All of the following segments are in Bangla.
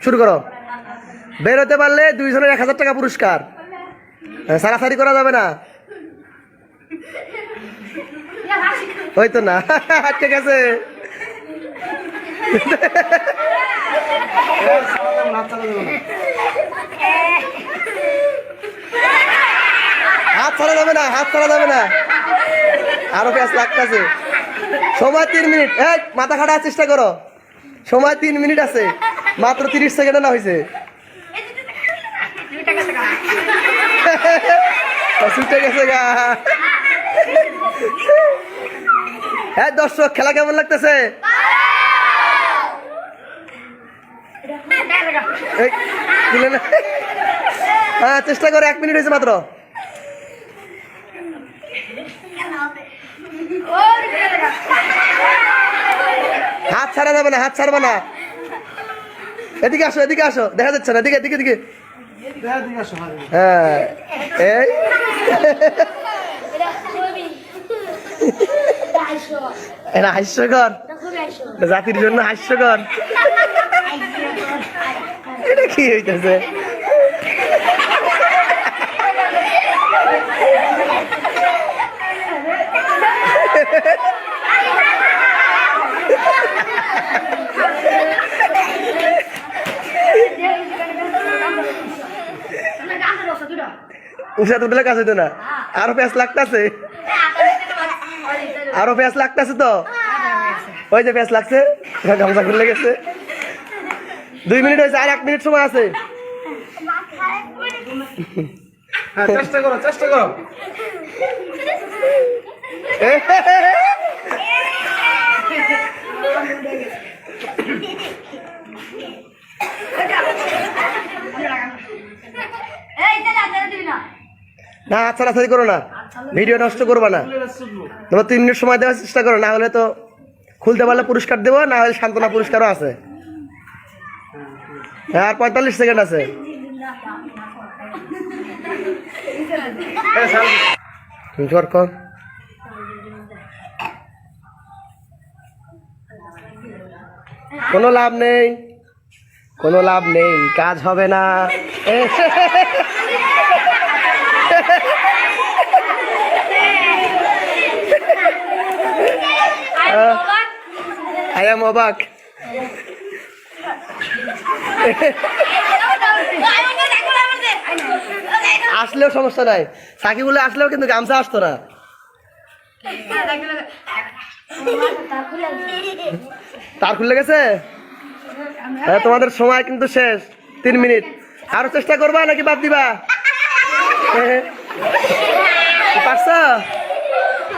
শুরু করো। বের হতে পারলে 2 জনের 1000 টাকা পুরস্কার। সারাসারি করা যাবে না। হয়তো না। ঠিক আছে। হাত ছাড়া যাবে না, হাত ছাড়া যাবে না। আরো পেঁয়াজ লাগতেছে। সময় 3 মিনিট। এই মাথা খাটার চেষ্টা করো। সময় 3 মিনিট আছে, মাত্র 30 সেকেন্ড না হয়েছে। ছুটে গেছে গা। হ্যাঁ দর্শক, খেলা কেমন লাগতেছে? হ্যাঁ চেষ্টা করো, 1 মিনিট হয়েছে মাত্র। হাত ছাড়া যাবে না, হাত ছাড়বে না। এদিকে আসো, এদিকে আসো, দেখা যাচ্ছে না। এদিকে এদিকে এদিকে। হ্যাঁ এই এটা হাস্যকর, জাতির জন্য হাস্যকর। এটা কি হইতেছে? উষাদ উঠলে কাজ হইতো না। আরো পেঁয়াজ লাগতেছে, আরো পেঁয়াজ লাগতেছে তো। ওই যে পেঁয়াজ লাগছে, গামছা খুলে গেছে। 2 মিনিট হয়েছে, আর 1 মিনিট সময় আছে। চেষ্টা করো, চেষ্টা করো। না হাত ছাড়াছাড়ি করো না, ভিডিও নষ্ট করবা না। তোমার 3 মিনিট সময় দেওয়ার চেষ্টা করো, না হলে তো খুলতে পারলে পুরস্কার দেবো, না হলে সান্ত্বনা পুরস্কারও আছে। হ্যাঁ আর 45 সেকেন্ড আছে। কোনো লাভ নেই, কোনো লাভ নেই, কাজ হবে না। I am অবাক। আসলেও সমস্যা নাই, সাকিবুলে আসলেও কিন্তু গামছা আসতো না। তার খুলে গেছে। হ্যাঁ তোমাদের সময় কিন্তু শেষ, 3 মিনিট। আরো চেষ্টা করবা নাকি বাদ দিবা? পারছো?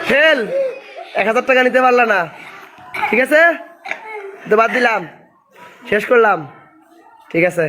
ফেল, 1000 টাকা নিতে পারলা না। ঠিক আছে, তো বাদ দিলাম, শেষ করলাম। ঠিক আছে।